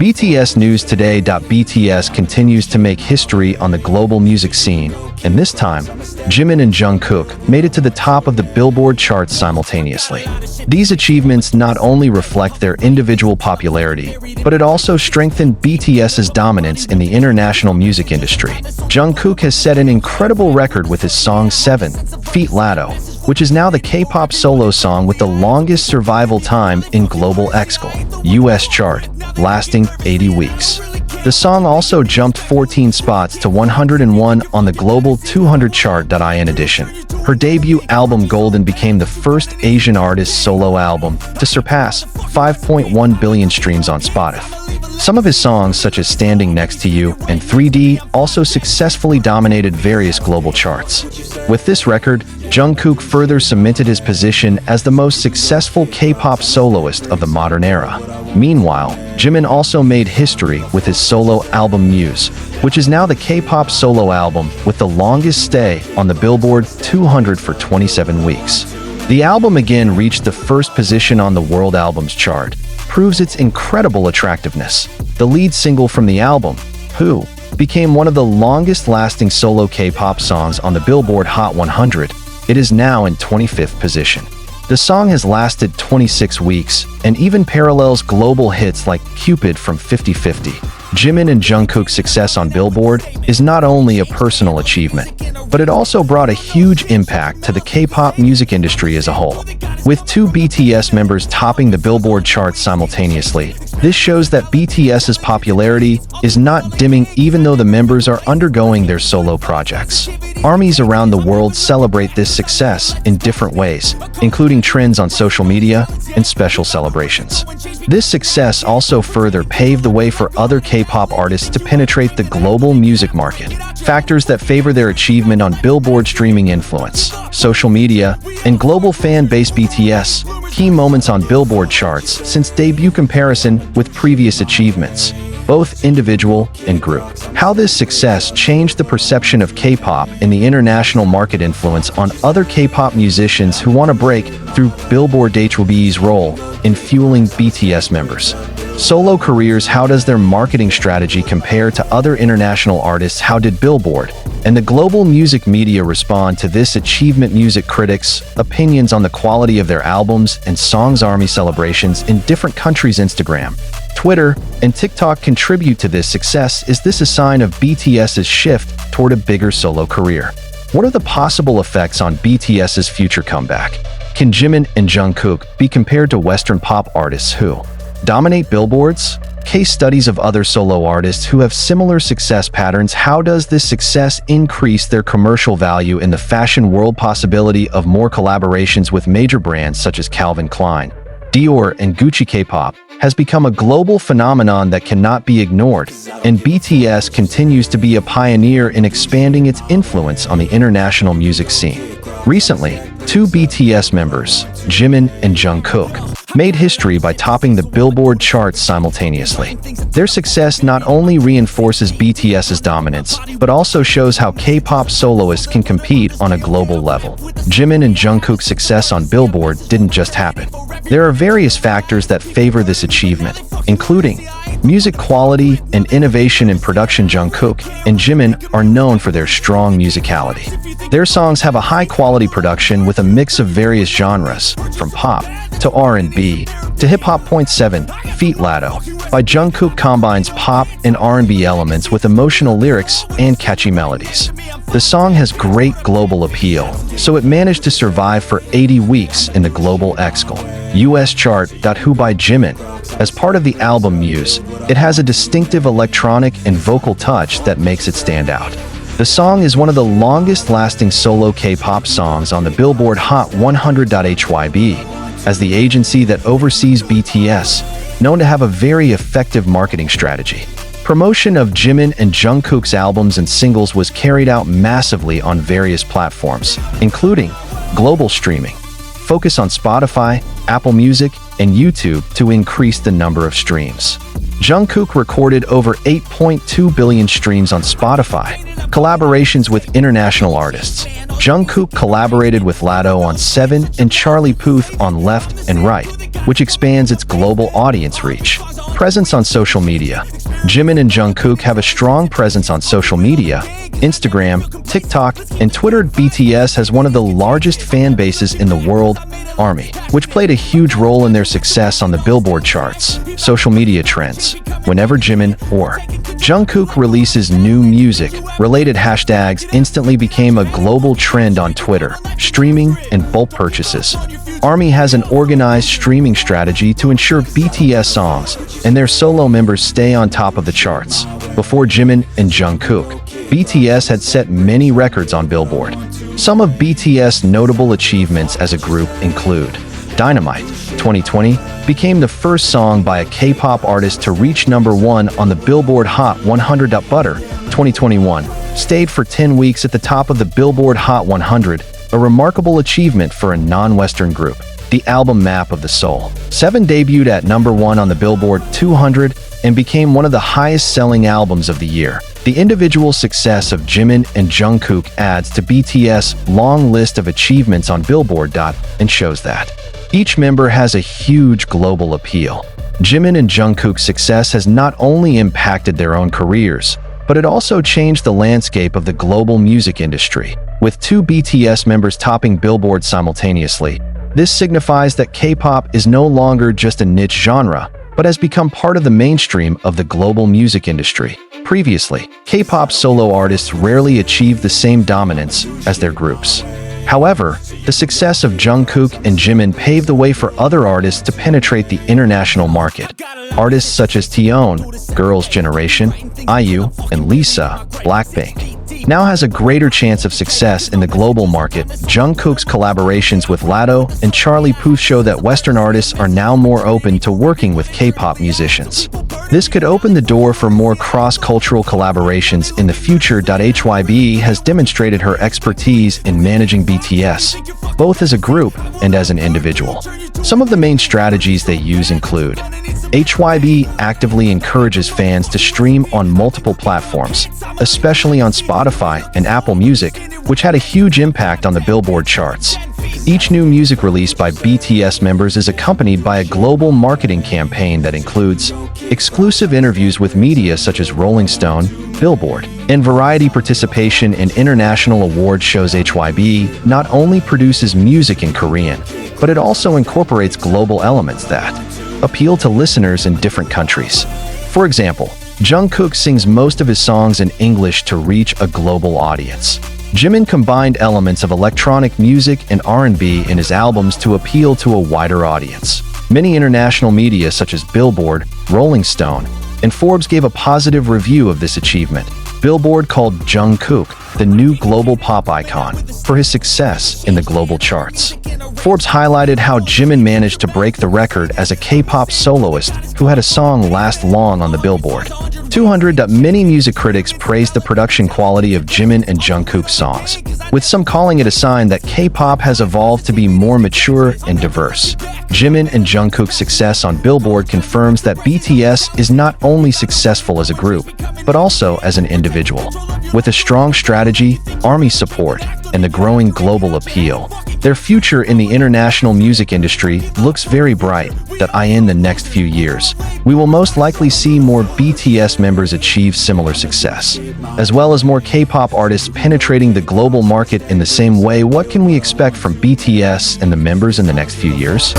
BTS News Today. BTS continues to make history on the global music scene, and this time, Jimin and Jungkook made it to the top of the Billboard charts simultaneously. These achievements not only reflect their individual popularity, but it also strengthened BTS's dominance in the international music industry. Jungkook has set an incredible record with his song 7 Feet Lado, which is now the K-pop solo song with the longest survival time in global US chart, lasting 80 weeks. The song also jumped 14 spots to 101 on the Global 200 chart. In addition, her debut album Golden became the first Asian artist solo album to surpass 5.1 billion streams on Spotify. Some of his songs, such as Standing Next to You and 3D, also successfully dominated various global charts. With this record, Jungkook further cemented his position as the most successful K-pop soloist of the modern era. Meanwhile, Jimin also made history with his solo album Muse, which is now the K-pop solo album with the longest stay on the Billboard 200 for 27 weeks. The album again reached the first position on the World Albums chart, proves its incredible attractiveness. The lead single from the album, Who, became one of the longest-lasting solo K-pop songs on the Billboard Hot 100. It is now in 25th position. The song has lasted 26 weeks and even parallels global hits like Cupid from 50/50. Jimin and Jungkook's success on Billboard is not only a personal achievement, but it also brought a huge impact to the K-pop music industry as a whole. With two BTS members topping the Billboard charts simultaneously, this shows that BTS's popularity is not dimming even though the members are undergoing their solo projects. Armies around the world celebrate this success in different ways, including trends on social media and special celebrations. This success also further paved the way for other K-pop artists to penetrate the global music market. Factors that favor their achievement on Billboard streaming influence, social media, and global fan base. BTS, key moments on Billboard charts since debut comparison with previous achievements, both individual and group. How this success changed the perception of K-pop in the international market, influence on other K-pop musicians who want to break through. Billboard HYB's role in fueling BTS members' solo careers. How does their marketing strategy compare to other international artists? How did Billboard and the global music media respond to this achievement? Music critics' opinions on the quality of their albums and songs. Army celebrations in different countries. Instagram, Twitter, and TikTok contribute to this success. Is this a sign of BTS's shift toward a bigger solo career? What are the possible effects on BTS's future comeback? Can Jimin and Jungkook be compared to Western pop artists who dominate billboards? Case studies of other solo artists who have similar success patterns. How does this success increase their commercial value in the fashion world? Possibility of more collaborations with major brands such as Calvin Klein, Dior, and Gucci. K-pop has become a global phenomenon that cannot be ignored, and BTS continues to be a pioneer in expanding its influence on the international music scene. Recently, two BTS members, Jimin and Jungkook, made history by topping the Billboard charts simultaneously. Their success not only reinforces BTS's dominance, but also shows how K-pop soloists can compete on a global level. Jimin and Jungkook's success on Billboard didn't just happen. There are various factors that favor this achievement, including music quality and innovation in production. Jungkook and Jimin are known for their strong musicality. Their songs have a high-quality production with a mix of various genres, from pop to R&B to hip-hop. 7 Feet Lado by Jungkook combines pop and R&B elements with emotional lyrics and catchy melodies. The song has great global appeal, so it managed to survive for 80 weeks in the global US chart. Who by Jimin. As part of the album Muse, it has a distinctive electronic and vocal touch that makes it stand out. The song is one of the longest-lasting solo K-pop songs on the Billboard Hot 100. HYB, as the agency that oversees BTS, known to have a very effective marketing strategy. Promotion of Jimin and Jungkook's albums and singles was carried out massively on various platforms, including global streaming, focus on Spotify, Apple Music, and YouTube to increase the number of streams. Jungkook recorded over 8.2 billion streams on Spotify. Collaborations with international artists. Jungkook collaborated with Lado on 7 and Charlie Puth on Left and Right. which expands its global audience reach. Presence on social media. Jimin and Jungkook have a strong presence on social media. Instagram, TikTok, and Twitter. BTS has one of the largest fan bases in the world, ARMY, which played a huge role in their success on the Billboard charts. Social media trends. Whenever Jimin or Jungkook releases new music, related hashtags instantly became a global trend on Twitter, streaming, and bulk purchases. ARMY has an organized streaming strategy to ensure BTS songs and their solo members stay on top of the charts. Before Jimin and Jungkook, BTS had set many records on Billboard. Some of BTS' notable achievements as a group include Dynamite, 2020, became the first song by a K-pop artist to reach #1 on the Billboard Hot 100. Butter, 2021, stayed for 10 weeks at the top of the Billboard Hot 100, a remarkable achievement for a non-Western group. The album Map of the Soul, 7, debuted at #1 on the Billboard 200 and became one of the highest-selling albums of the year. The individual success of Jimin and Jungkook adds to BTS' long list of achievements on Billboard. And shows that each member has a huge global appeal. Jimin and Jungkook's success has not only impacted their own careers, but it also changed the landscape of the global music industry. With 2 BTS members topping Billboard simultaneously, this signifies that K-pop is no longer just a niche genre, but has become part of the mainstream of the global music industry. Previously, K-pop solo artists rarely achieved the same dominance as their groups. However, the success of Jungkook and Jimin paved the way for other artists to penetrate the international market. Artists such as Taeyeon, Girls' Generation, IU, and Lisa, Blackpink, now has a greater chance of success in the global market. Jungkook's collaborations with Latto and Charlie Puth show that Western artists are now more open to working with K-pop musicians. This could open the door for more cross-cultural collaborations in the future. HYB has demonstrated her expertise in managing BTS, both as a group and as an individual. Some of the main strategies they use include: HYB actively encourages fans to stream on multiple platforms, especially on Spotify and Apple Music, which had a huge impact on the Billboard charts. Each new music release by BTS members is accompanied by a global marketing campaign that includes exclusive interviews with media such as Rolling Stone, Billboard, and Variety. Participation in international award shows. HYB not only produces music in Korean, but it also incorporates global elements that appeal to listeners in different countries. For example, Jungkook sings most of his songs in English to reach a global audience. Jimin combined elements of electronic music and R&B in his albums to appeal to a wider audience. Many international media such as Billboard, Rolling Stone, and Forbes gave a positive review of this achievement. Billboard called Jungkook the new global pop icon for his success in the global charts. Forbes highlighted how Jimin managed to break the record as a K-pop soloist who had a song last long on the Billboard 200. Many music critics praised the production quality of Jimin and Jungkook's songs, with some calling it a sign that K-pop has evolved to be more mature and diverse. Jimin and Jungkook's success on Billboard confirms that BTS is not only successful as a group, but also as an individual. With a strong strategy, ARMY support, and the growing global appeal, their future in the international music industry looks very bright. In the next few years, we will most likely see more BTS members achieve similar success, as well as more K-pop artists penetrating the global market in the same way. What can we expect from BTS and the members in the next few years?